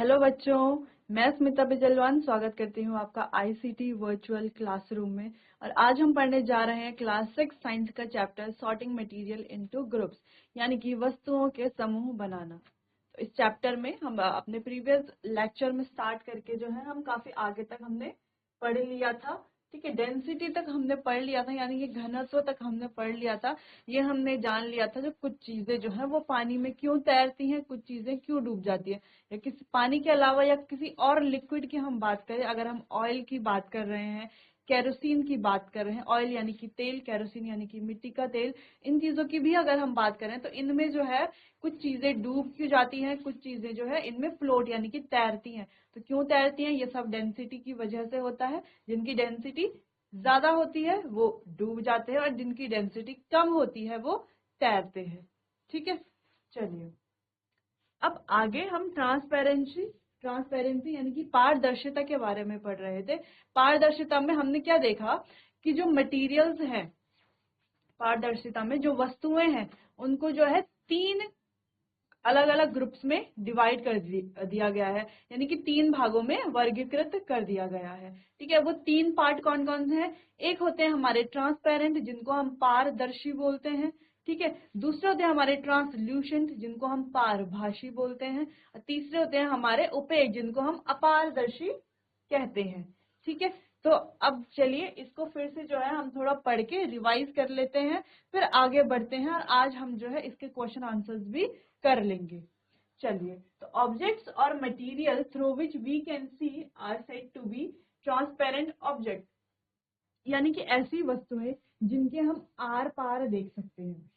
Hello बच्चों, मैं स्मिता बिजलवान स्वागत करती हूँ आपका आईसीटी वर्चुअल क्लासरूम में। और आज हम पढ़ने जा रहे हैं क्लास 6 साइंस का chapter sorting material into groups, यानी कि वस्तुओं के समूह बनाना। तो इस चैप्टर में हम अपने प्रीवियस लेक्चर में स्टार्ट करके जो है हम काफी आगे तक हमने पढ़ लिया था। ठीक है, डेंसिटी तक हमने पढ़ लिया था, यानी कि घनत्व तक हमने पढ़ लिया था। ये हमने जान लिया था जो कुछ चीजें जो है वो पानी में क्यों तैरती हैं, कुछ चीजें क्यों डूब जाती है, या किसी पानी के अलावा या किसी और लिक्विड की हम बात करें, अगर हम ऑयल की बात कर रहे हैं, केरोसिन की बात कर रहे हैं, ऑयल यानी कि तेल, केरोसिन यानी कि मिट्टी का तेल, इन चीजों की भी अगर हम बात करें तो इनमें जो है कुछ चीजें डूब क्यों जाती हैं, कुछ चीजें जो है इनमें फ्लोट यानी कि तैरती हैं। तो क्यों तैरती हैं, ये सब डेंसिटी की वजह से होता है। जिनकी डेंसिटी ज्यादा होती है वो डूब जाते हैं और जिनकी डेंसिटी कम होती है वो तैरते हैं। ठीक है, चलिए अब आगे हम ट्रांसपेरेंसी यानी कि पारदर्शिता के बारे में पढ़ रहे थे। पारदर्शिता में हमने क्या देखा कि जो मटेरियल्स हैं, पारदर्शिता में जो वस्तुएं हैं उनको जो है तीन अलग अलग ग्रुप्स में डिवाइड कर दिया गया है, यानी कि तीन भागों में वर्गीकृत कर दिया गया है। ठीक है, वो तीन पार्ट कौन कौन से हैं? एक होते हैं हमारे ट्रांसपेरेंट, जिनको हम पारदर्शी बोलते हैं। ठीक है, दूसरे होते हैं हमारे ट्रांसल्यूशेंट, जिनको हम पारभासी बोलते हैं। और तीसरे होते हैं हमारे ओपेक, जिनको हम अपारदर्शी कहते हैं। ठीक है, तो अब चलिए इसको फिर से जो है हम थोड़ा पढ़ के रिवाइज कर लेते हैं, फिर आगे बढ़ते हैं और आज हम जो है इसके क्वेश्चन आंसर्स भी कर लेंगे। चलिए, तो ऑब्जेक्ट्स और material through which we can see are said to be transparent object, यानी कि ऐसी वस्तुएं जिनके हम आर पार देख सकते हैं।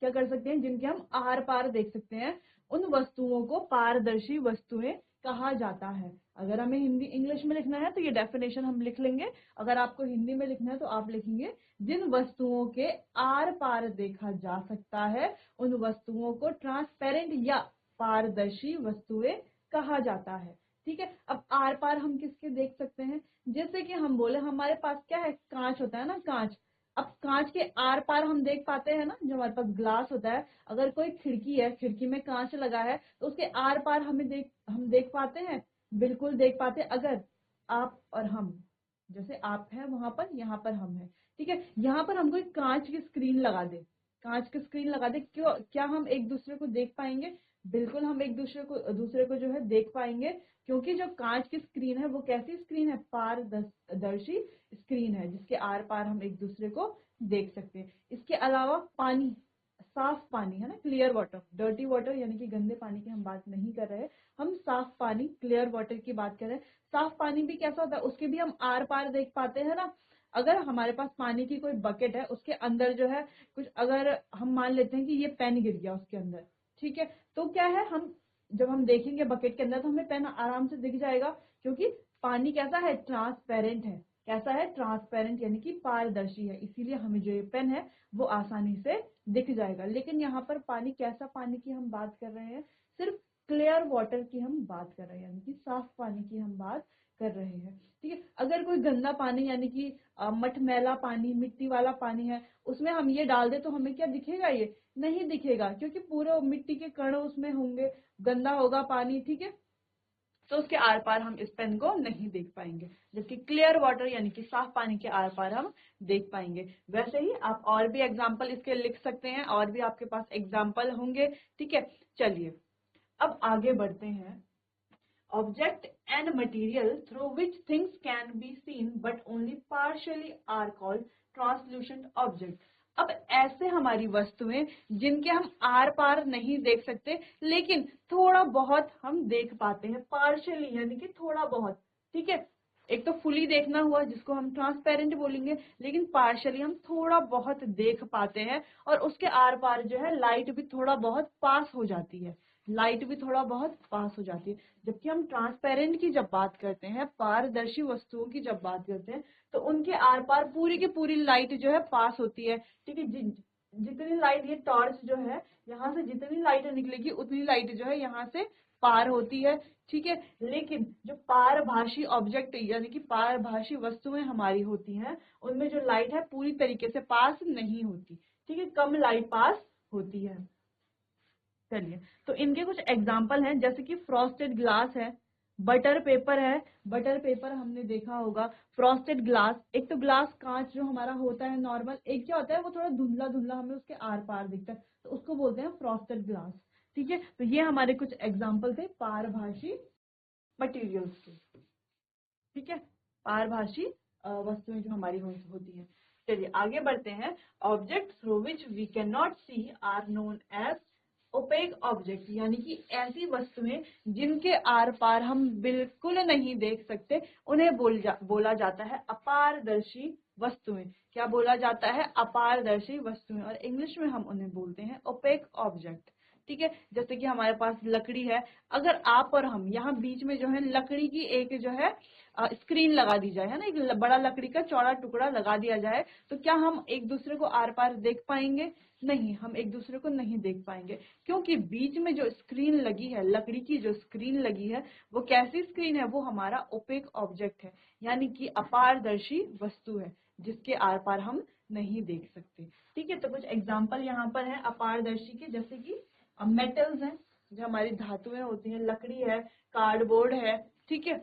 क्या कर सकते हैं? जिनके हम आर पार देख सकते हैं, उन वस्तुओं को पारदर्शी वस्तुएं कहा जाता है। अगर हमें हिंदी इंग्लिश में लिखना है तो ये डेफिनेशन हम लिख लेंगे, अगर आपको हिंदी में लिखना है तो आप लिखेंगे जिन वस्तुओं के आर पार देखा जा सकता है उन वस्तुओं को ट्रांसपेरेंट या पारदर्शी वस्तुएं कहा जाता है। ठीक है, अब आर पार हम किसके देख सकते हैं? जैसे कि हम बोले हमारे पास क्या है, कांच होता है ना, कांच। अब कांच के आर पार हम देख पाते हैं ना, जो हमारे पास ग्लास होता है, अगर कोई खिड़की है, खिड़की में कांच लगा है तो उसके आर पार हम देख पाते हैं, बिल्कुल देख पाते हैं। अगर आप और हम, जैसे आप हैं वहां पर, यहाँ पर हम हैं, ठीक है, यहाँ पर हम कोई कांच की स्क्रीन लगा दे, कांच की स्क्रीन लगा दे, क्यों क्या हम एक दूसरे को देख पाएंगे? बिल्कुल हम एक दूसरे को जो है देख पाएंगे, क्योंकि जो कांच की स्क्रीन है वो कैसी स्क्रीन है? पारदर्शी स्क्रीन है, जिसके आर पार हम एक दूसरे को देख सकते हैं। इसके अलावा पानी, साफ पानी है ना, क्लियर वाटर, डर्टी वाटर यानी कि गंदे पानी की हम बात नहीं कर रहे, हम साफ पानी, क्लियर वाटर की बात कर रहे हैं। साफ पानी भी कैसा होता है? उसके भी हम आर पार देख पाते हैं ना। अगर हमारे पास पानी की कोई बकेट है, उसके अंदर जो है कुछ, अगर हम मान लेते हैं कि ये पेन गिर गया उसके अंदर, ठीक है, तो क्या है, हम जब हम देखेंगे बकेट के अंदर तो हमें पेन आराम से दिख जाएगा, क्योंकि पानी कैसा है? ट्रांसपेरेंट है। कैसा है? ट्रांसपेरेंट यानी कि पारदर्शी है, इसीलिए हमें जो ये पेन है वो आसानी से दिख जाएगा। लेकिन यहाँ पर पानी, कैसा पानी की हम बात कर रहे हैं? सिर्फ क्लियर वाटर की हम बात कर रहे हैं, यानी कि साफ पानी की हम बात कर रहे हैं। ठीक है, अगर कोई गंदा पानी यानी कि मटमैला पानी, मिट्टी वाला पानी है, उसमें हम ये डाल दे तो हमें क्या दिखेगा? ये नहीं दिखेगा, क्योंकि पूरे मिट्टी के कण उसमें होंगे, गंदा होगा पानी। ठीक है, तो उसके आर पार हम इस पेन को नहीं देख पाएंगे, जबकि क्लियर वाटर यानी कि साफ पानी के आर पार हम देख पाएंगे। वैसे ही आप और भी एग्जाम्पल इसके लिख सकते हैं, और भी आपके पास एग्जाम्पल होंगे। ठीक है, चलिए अब आगे बढ़ते हैं। Object and material through which things can be seen but only partially are called translucent object. अब ऐसे हमारी वस्तुएं जिनके हम आर पार नहीं देख सकते, लेकिन थोड़ा बहुत हम देख पाते हैं, पार्शियली यानी कि थोड़ा बहुत। ठीक है, एक तो फुली देखना हुआ जिसको हम ट्रांसपेरेंट बोलेंगे, लेकिन पार्शियली हम थोड़ा बहुत देख पाते हैं, और उसके आर पार जो है लाइट भी थोड़ा बहुत पास हो जाती है, लाइट भी थोड़ा बहुत पास हो जाती है। जबकि हम ट्रांसपेरेंट की जब बात करते हैं, पारदर्शी वस्तुओं की जब बात करते हैं, तो उनके आर पार पूरी की पूरी लाइट जो है पास होती है। ठीक है, जितनी लाइट, ये टॉर्च जो है, यहाँ से जितनी लाइट निकलेगी उतनी लाइट जो है यहाँ से पार होती है। ठीक है, लेकिन जो पारभासी ऑब्जेक्ट यानी कि पारभासी वस्तुएं हमारी होती हैं, उनमें जो लाइट है पूरी तरीके से पास नहीं होती। ठीक है, कम लाइट पास होती है। चलिए, तो इनके कुछ एग्जाम्पल हैं, जैसे कि फ्रॉस्टेड ग्लास है, बटर पेपर है। बटर पेपर हमने देखा होगा। फ्रॉस्टेड ग्लास, एक तो ग्लास कांच जो हमारा होता है नॉर्मल, एक क्या होता है वो थोड़ा धुंधला धुंधला हमें उसके आर पार दिखता है, तो उसको बोलते हैं फ्रॉस्टेड ग्लास। ठीक है, तो ये हमारे कुछ एग्जाम्पल थे पारभाषी मटेरियल्स के। ठीक है, पारभाषी वस्तुएं जो हमारी होती हैं। चलिए आगे बढ़ते हैं। Object through which we can not see are known as opaque object, यानी कि ऐसी वस्तुएं जिनके आर पार हम बिल्कुल नहीं देख सकते, उन्हें बोला जाता है अपारदर्शी वस्तुएं। क्या बोला जाता है? अपारदर्शी वस्तुएं, और इंग्लिश में हम उन्हें बोलते हैं ओपेक ऑब्जेक्ट। ठीक है, जैसे कि हमारे पास लकड़ी है, अगर आप और हम यहाँ बीच में जो है लकड़ी की एक जो है स्क्रीन लगा दी जाए, है ना, एक बड़ा लकड़ी का चौड़ा टुकड़ा लगा दिया जाए, तो क्या हम एक दूसरे को आर पार देख पाएंगे? नहीं, हम एक दूसरे को नहीं देख पाएंगे, क्योंकि बीच में जो स्क्रीन लगी है, लकड़ी की जो स्क्रीन लगी है, वो कैसी स्क्रीन है? वो हमारा ओपेक ऑब्जेक्ट है, यानी कि अपारदर्शी वस्तु है, जिसके आर पार हम नहीं देख सकते। ठीक है, तो कुछ एग्जाम्पल यहाँ पर है अपारदर्शी के, जैसे कि मेटल्स हैं, जो हमारी धातुएं होती हैं, लकड़ी है, कार्डबोर्ड है। ठीक है,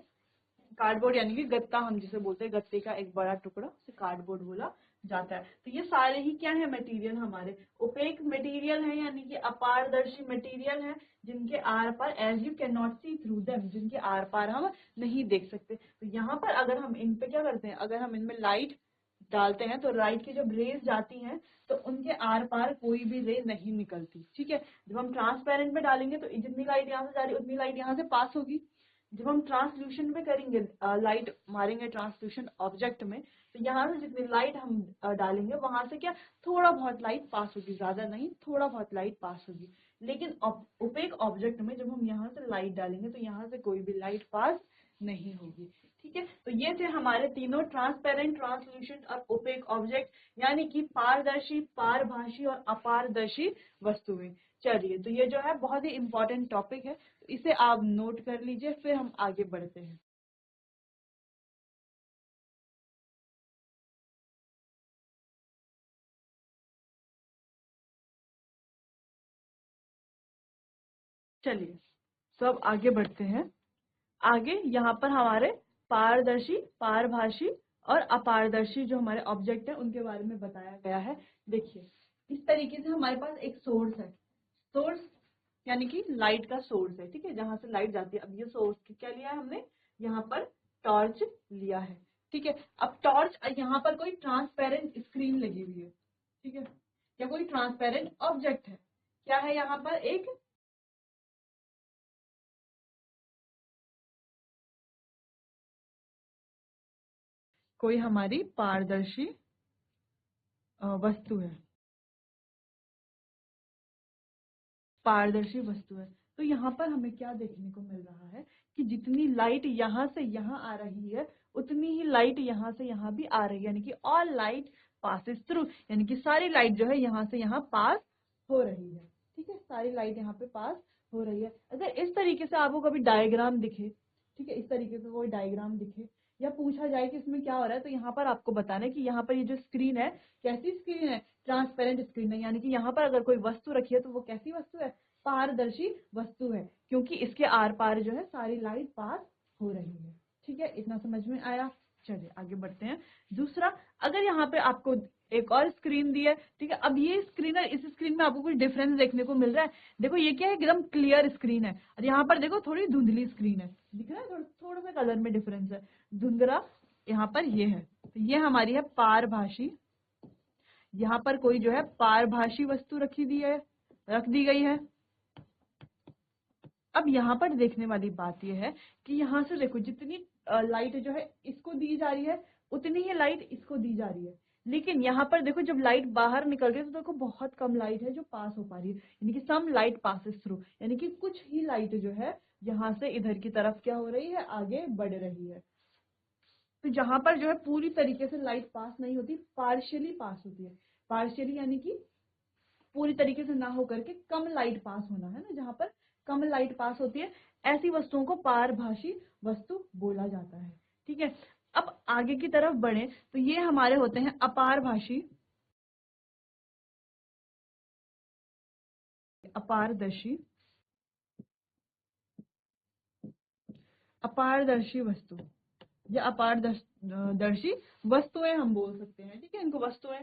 कार्डबोर्ड यानी कि गत्ता, हम जिसे बोलते हैं गत्ते का एक बड़ा टुकड़ा, उसे कार्डबोर्ड बोला जाता है। तो ये सारे ही क्या है? मटेरियल हमारे ओपेक मटेरियल है, यानी कि अपारदर्शी मटेरियल है, जिनके आर पार as you can not see through them, जिनके आर पार हम नहीं देख सकते। तो यहाँ पर अगर हम इन पे क्या करते हैं, अगर हम इनमें लाइट डालते हैं तो लाइट की जब रेज जाती हैं तो उनके आर पार कोई भी रे नहीं निकलती। ठीक है, जब हम ट्रांसपेरेंट में डालेंगे तो जितनी लाइट यहाँ से जा रही है उतनी लाइट यहाँ से पास होगी। जब हम ट्रांसल्यूशन में करेंगे, लाइट मारेंगे ट्रांसल्यूशन ऑब्जेक्ट में, तो यहाँ से जितनी लाइट हम डालेंगे वहां से क्या, थोड़ा बहुत लाइट पास होगी, ज्यादा नहीं, थोड़ा बहुत लाइट पास होगी। लेकिन ओपेक ऑब्जेक्ट में जब हम यहाँ से लाइट डालेंगे तो यहाँ से कोई भी लाइट पास नहीं होगी। ठीक है, तो ये थे हमारे तीनों, ट्रांसपेरेंट, ट्रांसल्यूशन और ओपेक ऑब्जेक्ट, यानी कि पारदर्शी, पारभाषी और अपारदर्शी वस्तुएं। चलिए, तो ये जो है बहुत ही इंपॉर्टेंट टॉपिक है, तो इसे आप नोट कर लीजिए, फिर हम आगे बढ़ते हैं। चलिए, तो अब आगे बढ़ते हैं। आगे यहाँ पर हमारे पारदर्शी, पारभाषी और अपारदर्शी जो हमारे ऑब्जेक्ट है उनके बारे में बताया गया है। देखिए, इस तरीके से हमारे पास एक सोर्स है, सोर्स यानी कि लाइट का सोर्स है। ठीक है, जहां से लाइट जाती है। अब ये सोर्स क्या लिया है हमने? यहाँ पर टॉर्च लिया है। ठीक है, अब टॉर्च, यहाँ पर कोई ट्रांसपेरेंट स्क्रीन लगी हुई है। ठीक है, या कोई ट्रांसपेरेंट ऑब्जेक्ट है, क्या है यहाँ पर? एक कोई हमारी पारदर्शी वस्तु है, पारदर्शी वस्तु है। तो यहाँ पर हमें क्या देखने को मिल रहा है कि जितनी लाइट यहाँ से यहाँ आ रही है उतनी ही लाइट यहाँ से यहाँ भी आ रही है, यानी कि ऑल लाइट पासिस थ्रू, यानी कि सारी लाइट जो है यहाँ से यहाँ पास हो रही है। ठीक है, सारी लाइट यहाँ पे पास हो रही है। अगर इस तरीके से आपको कभी डायग्राम दिखे, ठीक है, इस तरीके से कोई डायग्राम दिखे या पूछा जाए कि इसमें क्या हो रहा है, तो यहाँ पर आपको बताना है कि यहाँ पर ये जो स्क्रीन है, कैसी स्क्रीन है? ट्रांसपेरेंट स्क्रीन है, यानी कि यहाँ पर अगर कोई वस्तु रखी है तो वो कैसी वस्तु है? पारदर्शी वस्तु है, क्योंकि इसके आर पार जो है सारी लाइट पास हो रही है। ठीक है, इतना समझ में आया? चलिए आगे बढ़ते हैं। दूसरा, अगर यहाँ पे आपको एक और स्क्रीन दी है, ठीक है, अब ये स्क्रीन और इस स्क्रीन में आपको कुछ डिफरेंस देखने को मिल रहा है। देखो, ये क्या है? एकदम क्लियर स्क्रीन है, और यहाँ पर देखो थोड़ी धुंधली स्क्रीन है, दिख रहा है? थोड़ा सा कलर में डिफरेंस है, धुंधला यहाँ पर ये है। तो ये हमारी है पारभाषी, यहाँ पर कोई जो है पारभाषी वस्तु रख दी गई है। अब यहाँ पर देखने वाली बात यह है कि यहाँ से देखो, जितनी लाइट जो है इसको दी जा रही है उतनी ही लाइट इसको दी जा रही है। लेकिन यहाँ पर देखो, जब लाइट बाहर निकल रही है तो देखो बहुत कम लाइट है जो पास हो पा रही है, यानी कि सम लाइट पासिस थ्रू, यानी कि कुछ ही लाइट जो है यहाँ से इधर की तरफ क्या हो रही है? आगे बढ़ रही है। तो जहां पर जो है पूरी तरीके से लाइट पास नहीं होती, पार्शियली पास होती है। पार्शियली यानी कि पूरी तरीके से ना होकर के कम लाइट पास होना, है ना, जहां पर कम लाइट पास होती है, ऐसी वस्तुओं को पारभाषी वस्तु बोला जाता है। ठीक है, अब आगे की तरफ बढ़े तो ये हमारे होते हैं अपारभाषी। अपारदर्शी अपारदर्शी वस्तु या अपारदर्शी वस्तुएं हम बोल सकते हैं, ठीक है, इनको वस्तुएं।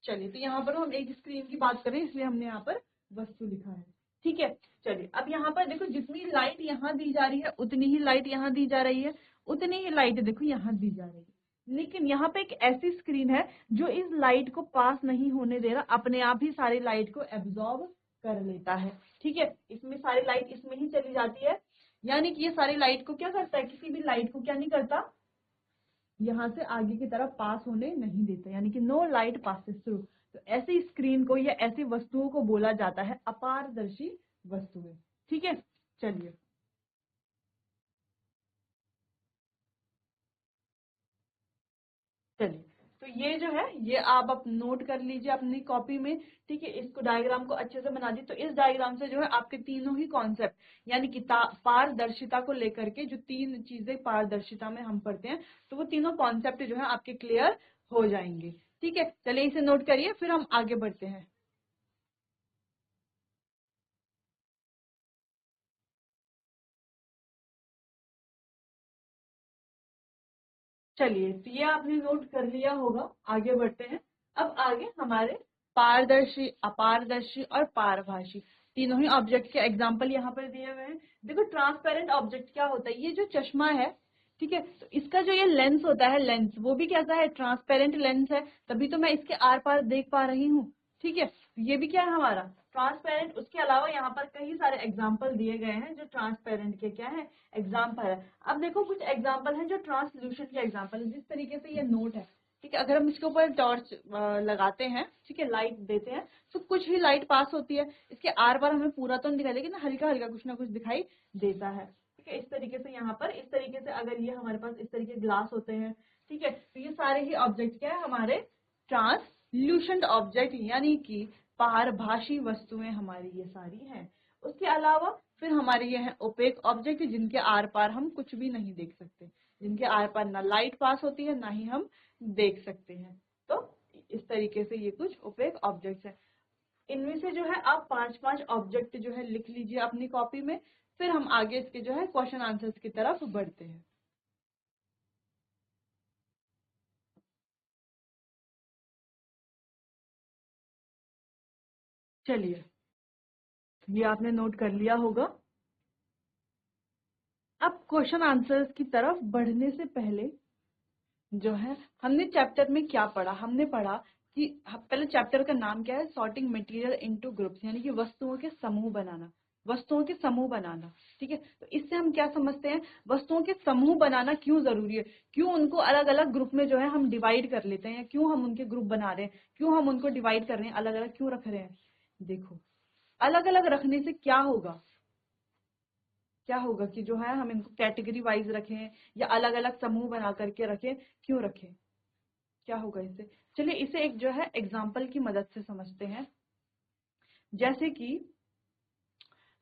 चलिए, तो यहाँ पर हम एक स्क्रीन की बात करें इसलिए हमने यहाँ पर वस्तु लिखा है, ठीक है। चलिए, अब यहाँ पर देखो, जितनी लाइट यहाँ दी जा रही है उतनी ही लाइट यहाँ दी जा रही है, उतनी ही लाइट देखो यहाँ दी जा रही है। लेकिन यहाँ पे एक ऐसी स्क्रीन है जो इस लाइट को पास नहीं होने दे रहा, अपने आप ही सारी लाइट को एब्जॉर्ब कर लेता है, ठीक है। इसमें सारी लाइट इसमें ही चली जाती है, यानी कि ये सारी लाइट को क्या करता है, किसी भी लाइट को क्या नहीं करता, यहाँ से आगे की तरफ पास होने नहीं देता, यानी कि नो लाइट पासेस थ्रू। तो ऐसी स्क्रीन को या ऐसी वस्तुओं को बोला जाता है अपारदर्शी वस्तुएं, ठीक है। चलिए, तो ये जो है ये आप नोट कर लीजिए अपनी कॉपी में, ठीक है। इसको डायग्राम को अच्छे से बना दी। तो इस डायग्राम से जो है आपके तीनों ही कॉन्सेप्ट, यानी कि पारदर्शिता को लेकर के जो तीन चीजें पारदर्शिता में हम पढ़ते हैं, तो वो तीनों कॉन्सेप्ट जो है आपके क्लियर हो जाएंगे, ठीक है। चलिए, इसे नोट करिए, फिर हम आगे बढ़ते हैं। चलिए, तो ये आपने नोट कर लिया होगा, आगे बढ़ते हैं। अब आगे हमारे पारदर्शी, अपारदर्शी और पारभाषी तीनों ही ऑब्जेक्ट के एग्जाम्पल यहाँ पर दिए हुए हैं। देखो, ट्रांसपेरेंट ऑब्जेक्ट क्या होता है, ये जो चश्मा है, ठीक है, तो इसका जो ये लेंस होता है, लेंस वो भी कैसा है, ट्रांसपेरेंट लेंस है, तभी तो मैं इसके आर पार देख पा रही हूँ, ठीक है। तो ये भी क्या है हमारा ट्रांसपेरेंट। उसके अलावा यहाँ पर कई सारे एग्जाम्पल दिए गए हैं जो ट्रांसपेरेंट के क्या है, एग्जाम्पल है। अब देखो, कुछ एग्जाम्पल है जो ट्रांसल्यूशन के एग्जाम्पल है, जिस तरीके से ये नोट है, ठीक है। अगर हम इसके ऊपर टॉर्च लगाते हैं, ठीक है, लाइट देते हैं, तो कुछ ही लाइट पास होती है, इसके आर पार हमें पूरा तो नहीं दिखाई, लेकिन हल्का हल्का कुछ ना कुछ दिखाई देता है, ठीक है। इस तरीके से यहाँ पर इस तरीके से अगर ये हमारे पास इस तरीके ग्लास होते हैं, ठीक है, तो ये सारे ही ऑब्जेक्ट क्या है हमारे ट्रांसल्यूशेंट ऑब्जेक्ट, यानी कि पारभाषी वस्तुएं हमारी ये सारी हैं। उसके अलावा फिर हमारे ये हैं ओपेक ऑब्जेक्ट, जिनके आर पार हम कुछ भी नहीं देख सकते, जिनके आर पार ना लाइट पास होती है ना ही हम देख सकते हैं। तो इस तरीके से ये कुछ ओपेक ऑब्जेक्ट्स हैं। इनमें से जो है आप 5-5 ऑब्जेक्ट जो है लिख लीजिए अपनी कॉपी में, फिर हम आगे इसके जो है क्वेश्चन आंसर्स की तरफ बढ़ते हैं। चलिए, ये आपने नोट कर लिया होगा। अब क्वेश्चन आंसर्स की तरफ बढ़ने से पहले जो है हमने चैप्टर में क्या पढ़ा, हमने पढ़ा कि पहले चैप्टर का नाम क्या है, सॉर्टिंग मटेरियल इनटू ग्रुप्स, यानी कि वस्तुओं के समूह बनाना, वस्तुओं के समूह बनाना, ठीक है। तो इससे हम क्या समझते हैं, वस्तुओं के समूह बनाना क्यों जरूरी है, क्यों उनको अलग अलग ग्रुप में जो है हम डिवाइड कर लेते हैं, या क्यों हम उनके ग्रुप बना रहे हैं, क्यों हम उनको डिवाइड कर रहे हैं, अलग अलग क्यों रख रहे हैं। देखो, अलग अलग रखने से क्या होगा, क्या होगा कि जो है हम इनको कैटेगरी वाइज रखें या अलग अलग समूह बना करके रखें, क्यों रखें, क्या होगा इससे। चलिए, इसे एक जो है एग्जाम्पल की मदद से समझते हैं। जैसे कि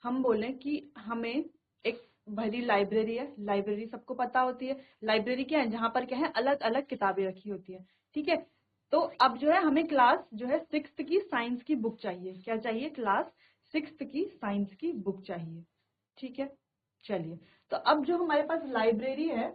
हम बोले कि हमें एक भरी लाइब्रेरी है, लाइब्रेरी सबको पता होती है, लाइब्रेरी क्या है, जहां पर क्या है अलग अलग किताबें रखी होती है, ठीक है। तो अब जो है हमें क्लास जो है 6th की साइंस की बुक चाहिए, क्या चाहिए, क्लास 6th की साइंस की बुक चाहिए, ठीक है। चलिए, तो अब जो हमारे पास लाइब्रेरी है,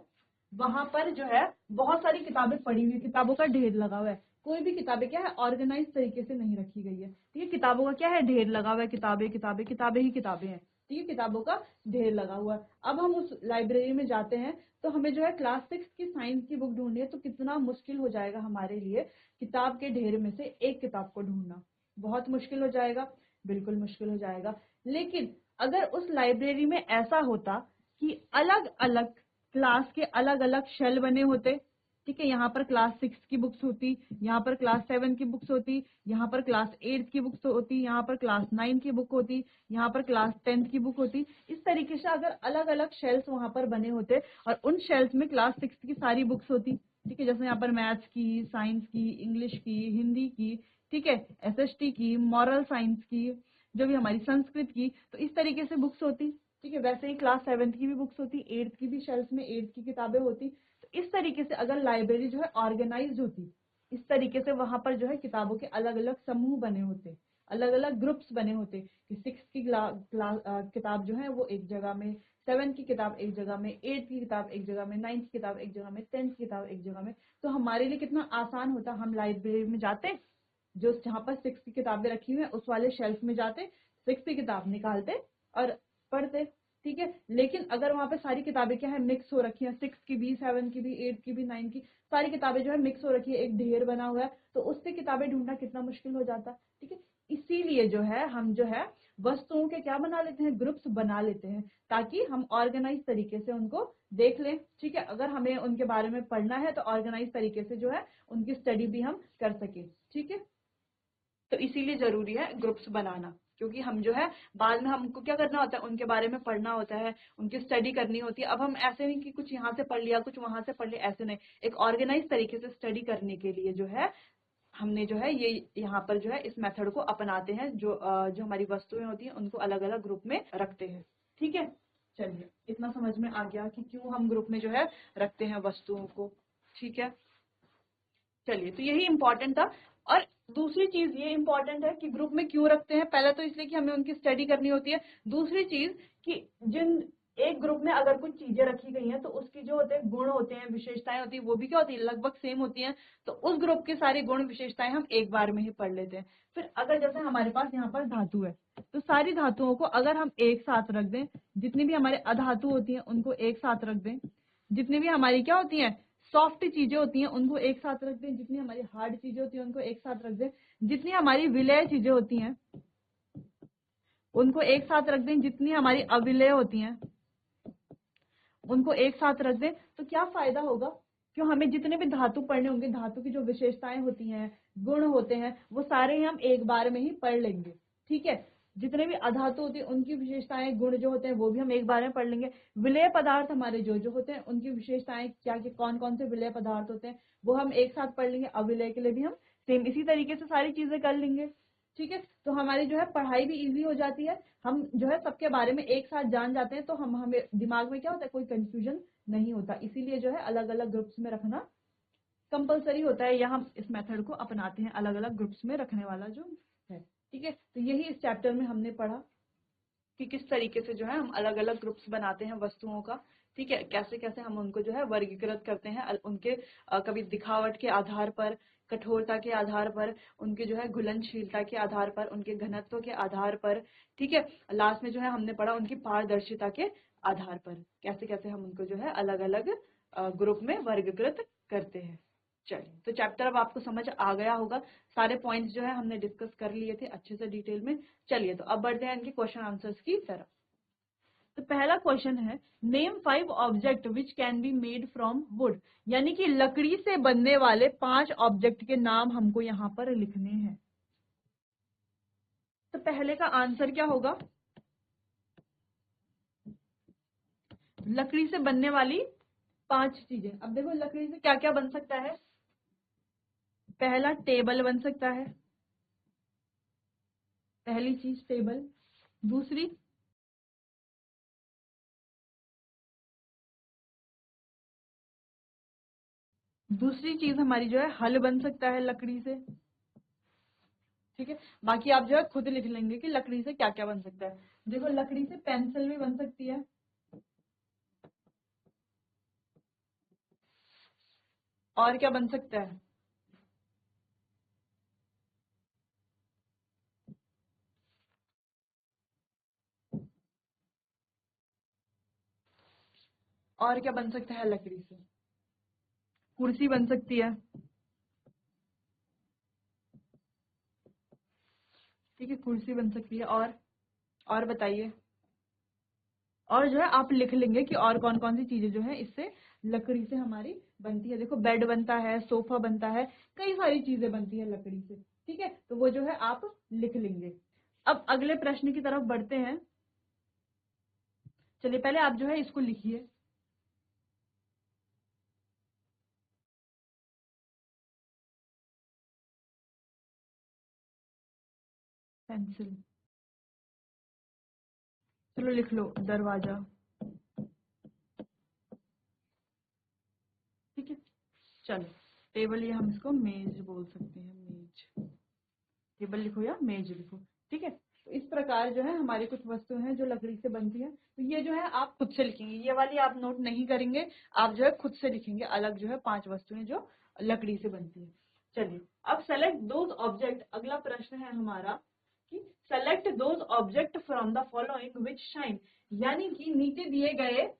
वहां पर जो है बहुत सारी किताबें पड़ी हुई, किताबों का ढेर लगा हुआ है, कोई भी किताबें क्या है ऑर्गेनाइज तरीके से नहीं रखी गई है, ठीक है। किताबों का क्या है, ढेर लगा हुआ है, किताबें किताबें किताबें ही किताबें हैं, ठीक है, किताबों का ढेर लगा हुआ है। अब हम उस लाइब्रेरी में जाते हैं, तो हमें जो है क्लास 6 की साइंस की बुक ढूंढनी है, तो कितना मुश्किल हो जाएगा हमारे लिए किताब के ढेर में से एक किताब को ढूंढना, बहुत मुश्किल हो जाएगा, बिल्कुल मुश्किल हो जाएगा। लेकिन अगर उस लाइब्रेरी में ऐसा होता कि अलग अलग क्लास के अलग अलग शेल बने होते, ठीक है, यहाँ पर क्लास 6 की बुक्स होती, यहाँ पर क्लास 7 की बुक्स होती, यहाँ पर क्लास 8 की बुक्स होती, यहाँ पर क्लास 9 की बुक होती, यहाँ पर क्लास 10th की बुक होती। इस तरीके से अगर अलग अलग शेल्स वहां पर बने होते और उन शेल्स में क्लास 6 की सारी बुक्स होती, ठीक है, जैसे यहाँ पर मैथ्स की, साइंस की, इंग्लिश की, हिंदी की, ठीक है, एसएसटी की, मॉरल साइंस की, जो भी हमारी संस्कृत की, तो इस तरीके से बुक्स होती, ठीक है। वैसे ही क्लास 7th की भी बुक्स होती, 8th की भी शेल्फ में 8th की किताबें होती। तो इस तरीके से अगर लाइब्रेरी जो है ऑर्गेनाइज होती, इस तरीके से वहां पर जो है किताबों के अलग अलग समूह बने होते, अलग अलग ग्रुप्स बने होते कि 6 की किताब जो है वो एक जगह में, 7 की किताब एक जगह में, 8 की किताब एक जगह में, 9 की किताब एक जगह में, 10 की किताब एक जगह में। तो हमारे लिए कितना आसान होता, हम लाइब्रेरी में जाते, जो जहाँ पर 6 की किताबें रखी हुई है उस वाले शेल्फ में जाते, 6 की किताब निकालते और पढ़ते। ठीक है, लेकिन अगर वहां पे सारी किताबें क्या है, मिक्स हो रखी है, 6 की भी, 7 की भी, 8 की भी, 9 की, सारी किताबें जो है मिक्स हो रखी है, एक ढेर बना हुआ है, तो उससे किताबें ढूंढना कितना मुश्किल हो जाता। ठीक है, इसीलिए जो है हम जो है वस्तुओं के क्या बना लेते हैं, ग्रुप्स बना लेते हैं, ताकि हम ऑर्गेनाइज तरीके से उनको देख लें। ठीक है, अगर हमें उनके बारे में पढ़ना है तो ऑर्गेनाइज तरीके से जो है उनकी स्टडी भी हम कर सके। ठीक है, तो इसीलिए जरूरी है ग्रुप्स बनाना, क्योंकि हम जो है बाद में हमको क्या करना होता है, उनके बारे में पढ़ना होता है, उनकी स्टडी करनी होती है। अब हम ऐसे नहीं कि कुछ यहाँ से पढ़ लिया कुछ वहां से पढ़ लिया, ऐसे नहीं, एक ऑर्गेनाइज तरीके से स्टडी करने के लिए जो है हमने जो है ये यहाँ पर जो है इस मेथड को अपनाते हैं, जो हमारी वस्तुएं होती हैं उनको अलग अलग ग्रुप में रखते हैं। ठीक है, चलिए इतना समझ में आ गया कि क्यों हम ग्रुप में जो है रखते हैं वस्तुओं को। ठीक है, चलिए, तो यही इंपॉर्टेंट था। और दूसरी चीज ये इंपॉर्टेंट है कि ग्रुप में क्यों रखते हैं, पहले तो इसलिए कि हमें उनकी स्टडी करनी होती है। दूसरी चीज कि जिन एक ग्रुप में अगर कुछ चीजें रखी गई हैं तो उसकी जो होते हैं गुण होते हैं, विशेषताएं होती है, वो भी क्या होती है, लगभग सेम होती हैं। तो उस ग्रुप के सारे गुण विशेषताएं हम एक बार में ही पढ़ लेते हैं। फिर अगर जैसे हमारे पास यहाँ पर धातु है, तो सारी धातुओं को अगर हम एक साथ रख दें, जितनी भी हमारे अधातु होती हैं उनको एक साथ रख दें, जितनी भी हमारी क्या होती हैं सॉफ्ट चीजें होती हैं उनको एक साथ रख दें, जितनी हमारी हार्ड चीजें होती हैं उनको एक साथ रख दें, जितनी हमारी विलय चीजें होती हैं उनको एक साथ रख दें, जितनी हमारी अविलय होती हैं उनको एक साथ रख दें, तो क्या फायदा होगा, क्यों हमें जितने भी धातु पढ़ने होंगे, धातु की जो विशेषताएं होती हैं, गुण होते हैं, वो सारे हम एक बार में ही पढ़ लेंगे। ठीक है, जितने भी अधातु होती है उनकी विशेषताएं, गुण जो होते हैं वो भी हम एक बार में पढ़ लेंगे। विलय पदार्थ हमारे जो जो होते हैं उनकी विशेषताएं क्या, कौन कौन से विलय पदार्थ होते हैं वो हम एक साथ पढ़ लेंगे। अविलय के लिए भी हम सेम इसी तरीके से सारी चीजें कर लेंगे। ठीक है, तो हमारी जो है पढ़ाई भी इजी हो जाती है, हम जो है सबके बारे में एक साथ जान जाते हैं, तो हमें दिमाग में क्या होता है, कोई कंफ्यूजन नहीं होता। इसीलिए जो है अलग अलग ग्रुप्स में रखना कंपलसरी होता है, या हम इस मेथड को अपनाते हैं अलग अलग ग्रुप्स में रखने वाला जो है। ठीक है, तो यही इस चैप्टर में हमने पढ़ा कि किस तरीके से जो है हम अलग अलग ग्रुप्स बनाते हैं वस्तुओं का। ठीक है, कैसे कैसे हम उनको जो है वर्गीकृत करते हैं, उनके कभी दिखावट के आधार पर, कठोरता के आधार पर, उनके जो है घुलनशीलता के आधार पर, उनके घनत्व के आधार पर। ठीक है, लास्ट में जो है हमने पढ़ा उनकी पारदर्शिता के आधार पर कैसे कैसे हम उनको जो है अलग अलग ग्रुप में वर्गीकृत करते हैं। चलिए, तो चैप्टर अब आपको समझ आ गया होगा, सारे पॉइंट्स जो है हमने डिस्कस कर लिए थे अच्छे से डिटेल में। चलिए, तो अब बढ़ते हैं इनके क्वेश्चन आंसर्स की तरफ। तो पहला क्वेश्चन है, name 5 object which can be made from would, यानी कि लकड़ी से बनने वाले 5 ऑब्जेक्ट के नाम हमको यहाँ पर लिखने हैं। तो पहले का आंसर क्या होगा, लकड़ी से बनने वाली 5 चीजें। अब देखो लकड़ी से क्या क्या बन सकता है, पहला टेबल बन सकता है, पहली चीज टेबल। दूसरी दूसरी चीज हमारी जो है हल बन सकता है लकड़ी से। ठीक है, बाकी आप जो है खुद लिख लेंगे कि लकड़ी से क्या क्या बन सकता है। देखो लकड़ी से पेंसिल भी बन सकती है, और क्या बन सकता है, और क्या बन सकता है लकड़ी से, कुर्सी बन सकती है। ठीक है, कुर्सी बन सकती है, और बताइए, और जो है आप लिख लेंगे कि और कौन कौन सी चीजें जो है इससे लकड़ी से हमारी बनती है। देखो बेड बनता है, सोफा बनता है, कई सारी चीजें बनती है लकड़ी से। ठीक है, तो वो जो है आप लिख लेंगे। अब अगले प्रश्न की तरफ बढ़ते हैं। चलिए पहले आप जो है इसको लिखिए, पेंसिल। चलो लिख लो दरवाजा। ठीक है, चलो टेबल, ये हम इसको मेज बोल सकते हैं, मेज। टेबल लिखो या मेज लिखो, ठीक है। तो इस प्रकार जो है हमारी कुछ वस्तुएं हैं जो लकड़ी से बनती है। तो ये जो है आप खुद से लिखेंगे, ये वाली आप नोट नहीं करेंगे, आप जो है खुद से लिखेंगे अलग जो है 5 वस्तुएं जो लकड़ी से बनती है। चलिए अब सेलेक्ट दोज ऑब्जेक्ट, अगला प्रश्न है हमारा कि select those object from the following which shine, यानी कि नीचे दिए गए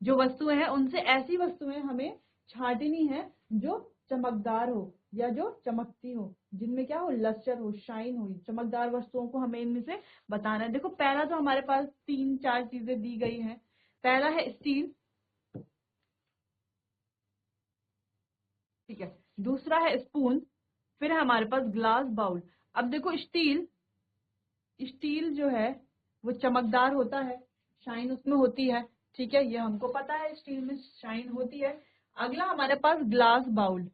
जो वस्तुएं हैं उनसे ऐसी वस्तुएं हमें छांटनी है जो चमकदार हो या जो चमकती हो, जिनमें क्या हो, लस्टर हो, शाइन हो। चमकदार वस्तुओं को हमें इनमें से बताना है। देखो पहला तो हमारे पास 3-4 चीजें दी गई हैं। पहला है स्टील, ठीक है। दूसरा है स्पून, फिर है हमारे पास ग्लास बाउल। अब देखो स्टील, स्टील जो है वो चमकदार होता है, शाइन उसमें होती है, ठीक है, ये हमको पता है स्टील में शाइन होती है। अगला हमारे पास ग्लास बाउल,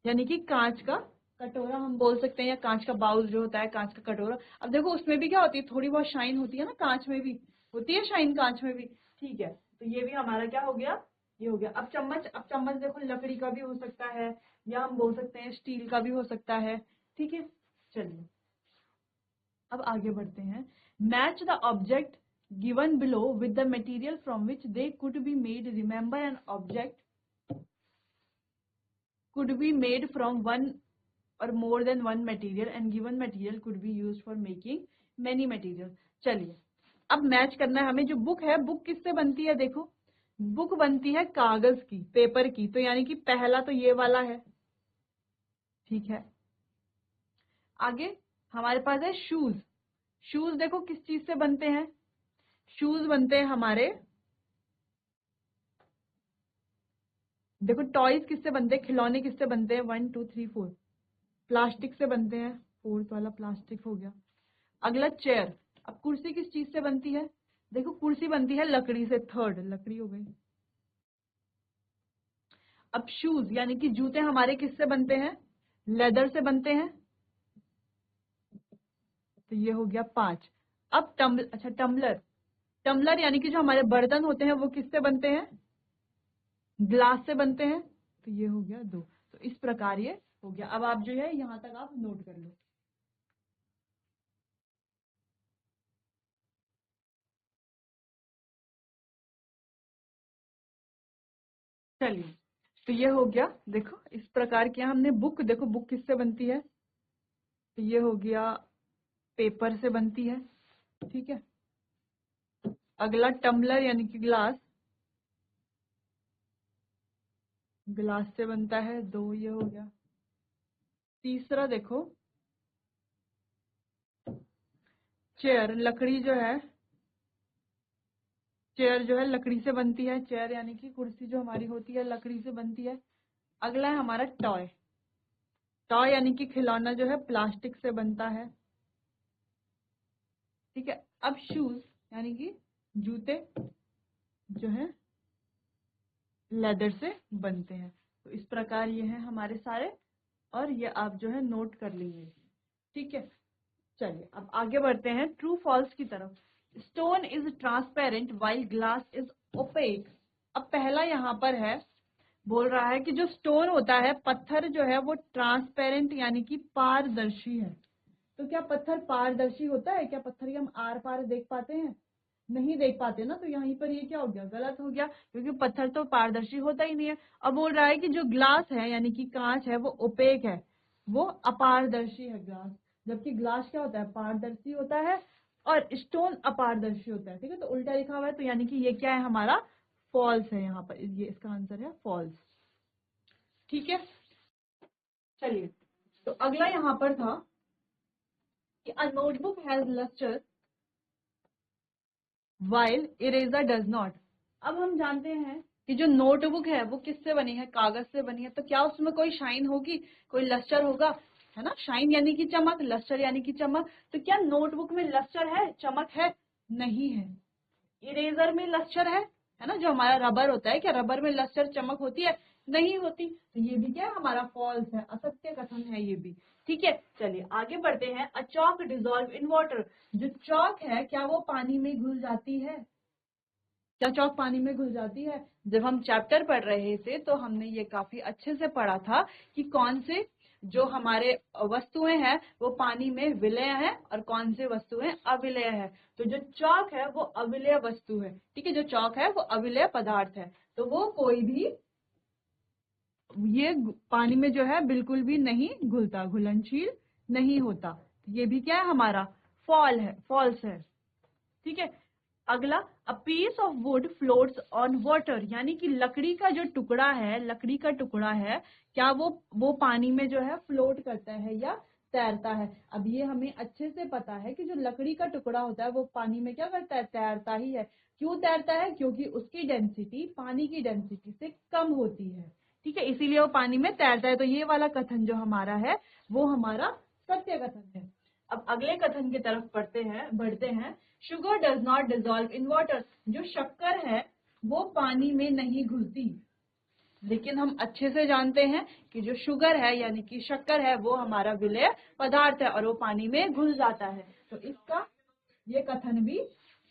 यानी कि कांच का कटोरा हम बोल सकते हैं, या कांच का बाउल जो होता है, कांच का कटोरा। अब देखो उसमें भी क्या होती है, थोड़ी बहुत शाइन होती है ना, कांच में भी होती है शाइन, कांच में भी, ठीक है। तो ये भी हमारा क्या हो गया, ये हो गया। अब चम्मच, अब चम्मच देखो लकड़ी का भी हो सकता है, या हम बोल सकते हैं स्टील का भी हो सकता है, ठीक है। चलिए अब आगे बढ़ते हैं। Match the object given below with the material from which they could be made. Remember an object could be made from one or more than one material and given material could be used for making many material। चलिए अब match करना है हमें। जो book है, book किससे बनती है, देखो बुक बनती है कागज की, पेपर की। तो यानी कि पहला तो ये वाला है, ठीक है। आगे हमारे पास है शूज। शूज देखो किस चीज से बनते हैं, शूज बनते हैं हमारे, देखो टॉयज किससे बनते हैं, खिलौने किससे बनते हैं, 1 2 3 4 प्लास्टिक से बनते हैं, फोर्थ वाला प्लास्टिक हो गया। अगला चेयर। अब कुर्सी किस चीज से बनती है, देखो कुर्सी बनती है लकड़ी से, थर्ड लकड़ी हो गई। अब शूज यानी कि जूते हमारे किससे बनते हैं, लेदर से बनते हैं, तो ये हो गया 5। अब टम्बलर, अच्छा टम्बलर, टम्बलर यानी कि जो हमारे बर्तन होते हैं वो किससे बनते हैं, ग्लास से बनते हैं, तो ये हो गया 2। तो इस प्रकार ये हो गया। अब आप जो है यहां तक आप नोट कर लो। चलिए तो ये हो गया, देखो इस प्रकार किया हमने। बुक, देखो बुक किससे बनती है, तो ये हो गया पेपर से बनती है, ठीक है। अगला टम्बलर यानी कि ग्लास, ग्लास से बनता है, 2 ये हो गया। तीसरा देखो चेयर, लकड़ी जो है, चेयर जो है लकड़ी से बनती है, चेयर यानी कि कुर्सी जो हमारी होती है लकड़ी से बनती है। अगला है हमारा टॉय, टॉय यानी कि खिलौना जो है प्लास्टिक से बनता है, ठीक है। अब शूज यानी कि जूते जो है लेदर से बनते हैं। तो इस प्रकार ये है हमारे सारे, और ये आप जो है नोट कर लीजिए, ठीक है। चलिए अब आगे बढ़ते हैं ट्रू फॉल्स की तरफ। Stone is transparent while glass is opaque. अब पहला यहाँ पर है, बोल रहा है कि जो स्टोन होता है, पत्थर जो है वो ट्रांसपेरेंट यानी कि पारदर्शी है। तो क्या पत्थर पारदर्शी होता है, क्या पत्थर के हम आर पार देख पाते हैं, नहीं देख पाते ना। तो यहीं पर ये क्या हो गया, गलत हो गया, क्योंकि पत्थर तो पारदर्शी होता ही नहीं है। अब बोल रहा है कि जो ग्लास है यानी कि कांच है वो ओपेक है, वो अपारदर्शी है ग्लास, जबकि ग्लास क्या होता है, पारदर्शी होता है, और स्टोन अपारदर्शी होता है, ठीक है। तो उल्टा लिखा हुआ है, तो यानी कि ये क्या है हमारा, फॉल्स है यहाँ पर, ये इसका आंसर है फॉल्स, ठीक है। चलिए तो अगला यहाँ पर था कि a notebook has lustre while eraser does not. अब हम जानते हैं कि जो नोटबुक है वो किससे बनी है, कागज से बनी है। तो क्या उसमें कोई शाइन होगी, कोई लस्टर होगा, है ना। शाइन यानी कि चमक, लस्टर यानी कि चमक। तो क्या नोटबुक में लस्टर है, चमक है, नहीं है। इरेजर में लस्टर है ना, जो हमारा रबर होता है, क्या रबर में लस्टर चमक होती है, नहीं होती। तो ये भी क्या है हमारा फॉल्स है, असत्य कथन है ये भी, ठीक है। चलिए आगे बढ़ते हैं। A chalk dissolve in water. जो चौक है क्या वो पानी में घुल जाती है, क्या चौक पानी में घुल जाती है। जब हम चैप्टर पढ़ रहे थे तो हमने ये काफी अच्छे से पढ़ा था कि कौन से जो हमारे वस्तुएं हैं वो पानी में विलय है और कौन से वस्तुएं अविलय है। तो जो चौक है वो अविलय वस्तु है, ठीक है, जो चौक है वो अविलय पदार्थ है, तो वो कोई भी ये पानी में जो है बिल्कुल भी नहीं घुलता, घुलनशील नहीं होता। ये भी क्या है हमारा फॉल्स है, ठीक है। अगला, a piece of wood floats on water, यानी कि लकड़ी का जो टुकड़ा है, लकड़ी का टुकड़ा है, क्या वो पानी में जो है फ्लोट करता है या तैरता है। अब ये हमें अच्छे से पता है कि जो लकड़ी का टुकड़ा होता है वो पानी में क्या करता है, तैरता ही है। क्यों तैरता है, क्योंकि उसकी डेंसिटी पानी की डेंसिटी से कम होती है, ठीक है, इसीलिए वो पानी में तैरता है। तो ये वाला कथन जो हमारा है वो हमारा सत्य कथन है। अब अगले कथन की तरफ बढ़ते हैं। Sugar does not dissolve in water, जो शक्कर है वो पानी में नहीं घुलती। लेकिन हम अच्छे से जानते हैं कि जो शुगर है यानी कि शक्कर है वो हमारा विलेय पदार्थ है और वो पानी में घुल जाता है। तो इसका ये कथन भी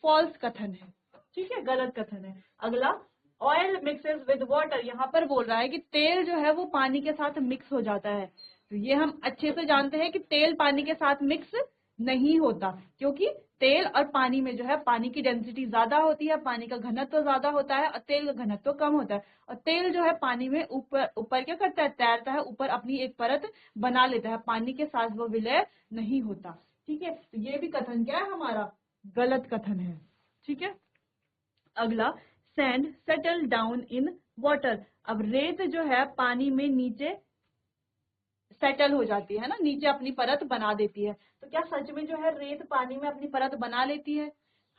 फॉल्स कथन है, ठीक है, गलत कथन है। अगला, ऑयल मिक्सेस विद वाटर, यहाँ पर बोल रहा है कि तेल जो है वो पानी के साथ मिक्स हो जाता है। तो ये हम अच्छे से जानते हैं कि तेल पानी के साथ मिक्स नहीं होता, क्योंकि तेल और पानी में जो है पानी की डेंसिटी ज्यादा होती है, पानी का घनत्व ज्यादा होता है और तेल का घनत्व कम होता है। और तेल जो है पानी में ऊपर ऊपर क्या करता है, तैरता है, ऊपर अपनी एक परत बना लेता है, पानी के साथ वो विलय नहीं होता, ठीक है। तो ये भी कथन क्या है हमारा, गलत कथन है, ठीक है। अगला, sand settle down in water, अब रेत जो है पानी में नीचे सेटल हो जाती है ना, नीचे अपनी परत बना देती है। तो क्या सच में जो है रेत पानी में अपनी परत बना लेती है?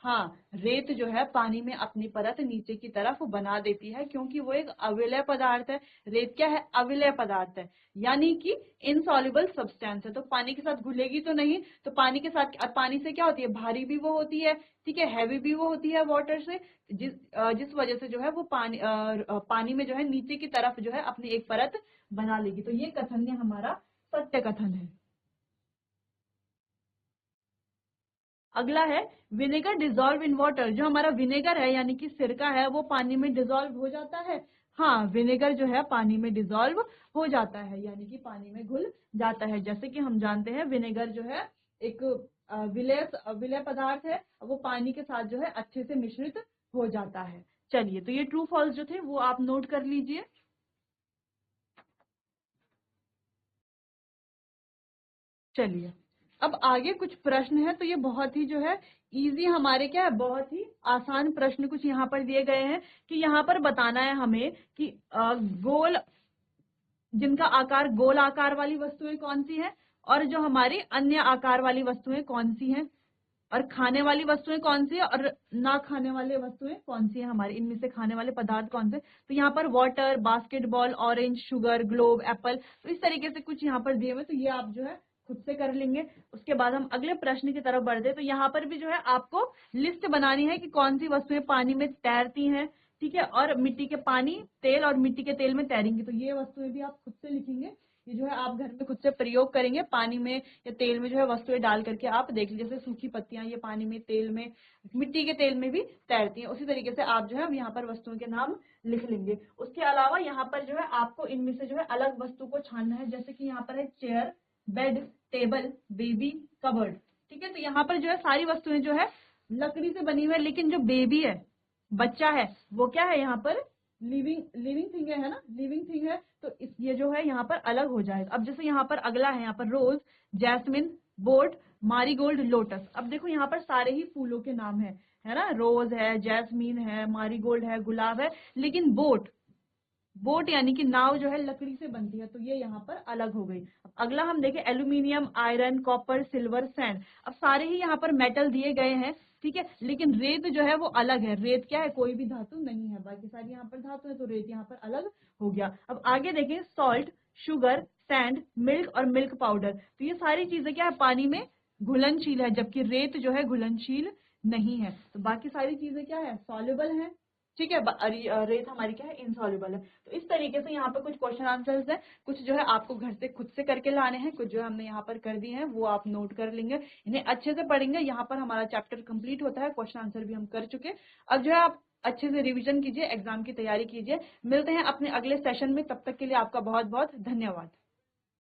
हाँ, रेत जो है पानी में अपनी परत नीचे की तरफ बना देती है, क्योंकि वो एक अविलय पदार्थ है। रेत क्या है, अविलय पदार्थ है, यानी कि इनसॉल्युबल सब्सटेंस है। तो पानी के साथ घुलेगी तो नहीं, तो पानी के साथ, पानी से क्या होती है, भारी भी वो होती है, ठीक है, हैवी भी वो होती है वाटर से, जिस वजह से जो है वो पानी में जो है नीचे की तरफ जो है अपनी एक परत बना लेगी। तो ये कथन है हमारा सत्य कथन है। अगला है, विनेगर डिजोल्व इन वाटर, जो हमारा विनेगर है यानी कि सिरका है वो पानी में डिजोल्व हो जाता है। हाँ, विनेगर जो है पानी में डिजोल्व हो जाता है, यानी कि पानी में घुल जाता है। जैसे कि हम जानते हैं विनेगर जो है एक विलय पदार्थ है, वो पानी के साथ जो है अच्छे से मिश्रित हो जाता है। चलिए, तो ये ट्रू फॉल्स जो थे वो आप नोट कर लीजिए। चलिए, अब आगे कुछ प्रश्न है, तो ये बहुत ही जो है इजी, हमारे क्या है, बहुत ही आसान प्रश्न कुछ यहाँ पर दिए गए हैं कि यहाँ पर बताना है हमें कि गोल, जिनका आकार गोल आकार वाली वस्तुएं कौन सी हैं और जो हमारी अन्य आकार वाली वस्तुएं कौन सी हैं, और खाने वाली वस्तुएं कौन सी है और ना खाने वाले वस्तुएं कौन सी है हमारी, इनमें से खाने वाले पदार्थ कौन से। तो यहाँ पर water, basketball, orange, sugar, globe, Apple, तो इस तरीके से कुछ यहाँ पर दिए हुए, तो ये आप जो है खुद से कर लेंगे। उसके बाद हम अगले प्रश्न की तरफ बढ़ते, तो यहाँ पर भी जो है आपको लिस्ट बनानी है कि कौन सी वस्तुएं पानी में तैरती हैं, ठीक है, और मिट्टी के पानी, तेल और मिट्टी के तेल में तैरेंगी। तो ये वस्तुएं भी आप खुद से लिखेंगे, ये जो है आप घर में खुद से प्रयोग करेंगे, पानी में या तेल में जो है वस्तुएं डाल करके आप देख लीजिए। जैसे सूखी पत्तियां ये पानी में, तेल में, मिट्टी के तेल में भी तैरती हैं, उसी तरीके से आप जो है यहाँ पर वस्तुओं के नाम लिख लेंगे। उसके अलावा यहाँ पर जो है आपको इनमें से जो है अलग वस्तु को छानना है। जैसे कि यहाँ पर है chair, bed, table, baby, cupboard, ठीक है। तो यहाँ पर जो है सारी वस्तुएं जो है लकड़ी से बनी हुई है, लेकिन जो बेबी है, बच्चा है, वो क्या है यहाँ पर लिविंग थिंग है ना, लिविंग थिंग है। तो ये जो है यहाँ पर अलग हो जाएगा। अब जैसे यहाँ पर अगला है, यहाँ पर रोज, जैस्मिन, बोट, मारीगोल्ड, लोटस। अब देखो यहाँ पर सारे ही फूलों के नाम है ना, रोज है, जैस्मिन है, मारीगोल्ड है, गुलाब है, लेकिन बोट यानी कि नाव जो है लकड़ी से बनती है, तो ये यहाँ पर अलग हो गई। अब अगला हम देखें, aluminium, iron, copper, silver, sand. अब सारे ही यहाँ पर मेटल दिए गए हैं, ठीक है, लेकिन रेत जो है वो अलग है। रेत क्या है, कोई भी धातु नहीं है, बाकी सारी यहाँ पर धातु है, तो रेत यहाँ पर अलग हो गया। अब आगे देखें, सॉल्ट, शुगर, सैंड, मिल्क और मिल्क पाउडर। तो ये सारी चीजें क्या है, पानी में घुलनशील है, जबकि रेत जो है घुलनशील नहीं है। तो बाकी सारी चीजें क्या है, सॉल्युबल है, ठीक है, रेत हमारी क्या है, इनसॉल्युबल है। तो इस तरीके से यहाँ पर कुछ क्वेश्चन आंसर्स हैं, कुछ जो है आपको घर से खुद से करके लाने हैं, कुछ जो हमने यहाँ पर कर दिए हैं वो आप नोट कर लेंगे, इन्हें अच्छे से पढ़ेंगे। यहाँ पर हमारा चैप्टर कंप्लीट होता है, क्वेश्चन आंसर भी हम कर चुके। अब जो है आप अच्छे से रिविजन कीजिए, एग्जाम की तैयारी कीजिए। मिलते हैं अपने अगले सेशन में, तब तक के लिए आपका बहुत बहुत धन्यवाद।